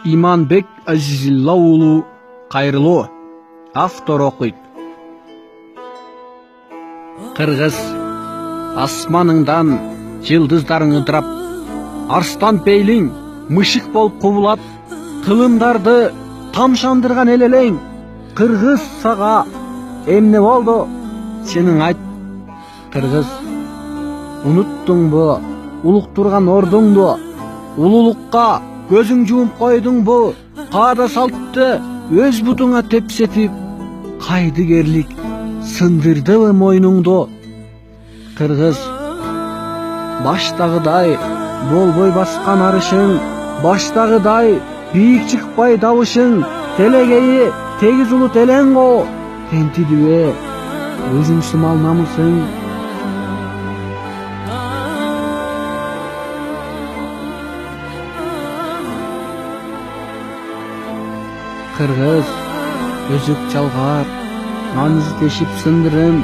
Иманбек Азизилла уулу кайрылуу. Автор окуйт. Кыргыз асманыңдан жылдыздарың ыдырап, арстан пейлиң мышык болуп кубулат, кылымдарды тамшандырган элелең. Кыргыз сага эмне болду? Сенин айт. Кыргыз, унуттуңбу улуктурган ордуңду? Улуулукка көзүң жумуп койдуңбу? Каада салтты өз бутуңа тепсетип, кайдыгерлик сындырдыбы мойнуңду? Кыргыз, баштагыдай болбой баскан арышың, баштагыдай бийик чыкпай табышың, телегейи тегиз улут элең го, тентидибе өзүң сымал намысың. Кыргыз, өзүк чалгар, нан издешип сындырым,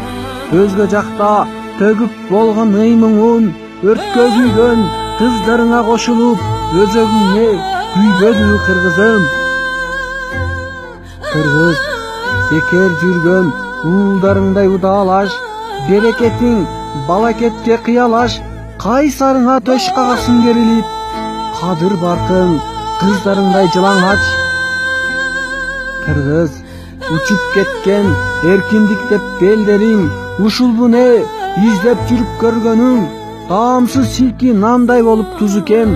өзгө жакта төгүп болгон ыймыңын өрткө күйгөн кыздарыңа кошулуп, өзөгүңө күйбөдү кыргызым. Кыргыз, бекер жүргөн уулдарыңдай удаалаш, берекетиң балакетке кыялаш, кайсарыңа төш кагасың керилип, кадыр баркың кыздарыңдай жылаңач. Кыргыз, учуп кеткен эркиндик деп белдериң, ушулбу не издеп жүрүп көргөнүң? Таамсыз силки нандай болуп туз экен,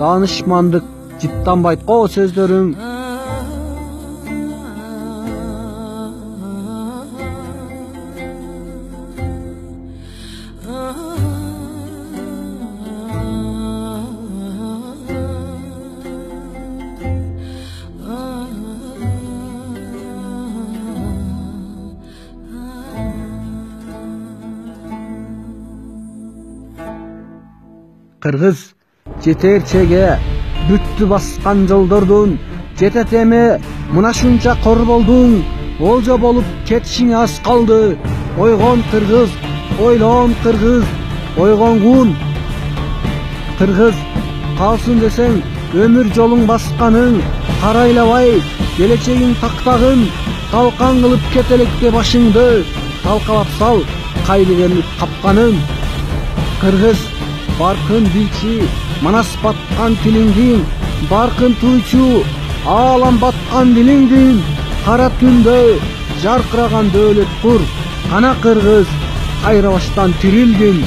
таанышмандык жыттанбайт го сөздөрүң. Кыргыз, жетерчеге бүттү баскан жолдордун, жетет эми мына шунча кор болдуң, олжо болуп кетишиңе аз калды. Ойгон кыргыз, ойлон кыргыз, ойгонгун. Кыргыз, калсын десең өмүр жолуң басканың, карайлабай келечегиң тактагын, талкан кылып кетелекте башыңды, талкалап сал кайдыгерлик капканын. Кыргыз, баркын билчи, манас баткан тилиңдин, баркын туйчу, аалам баткан дилиңдин, кара түндө жаркыраган дөөлөт кур. Кана кыргыз, кайрабаштан тирилдин.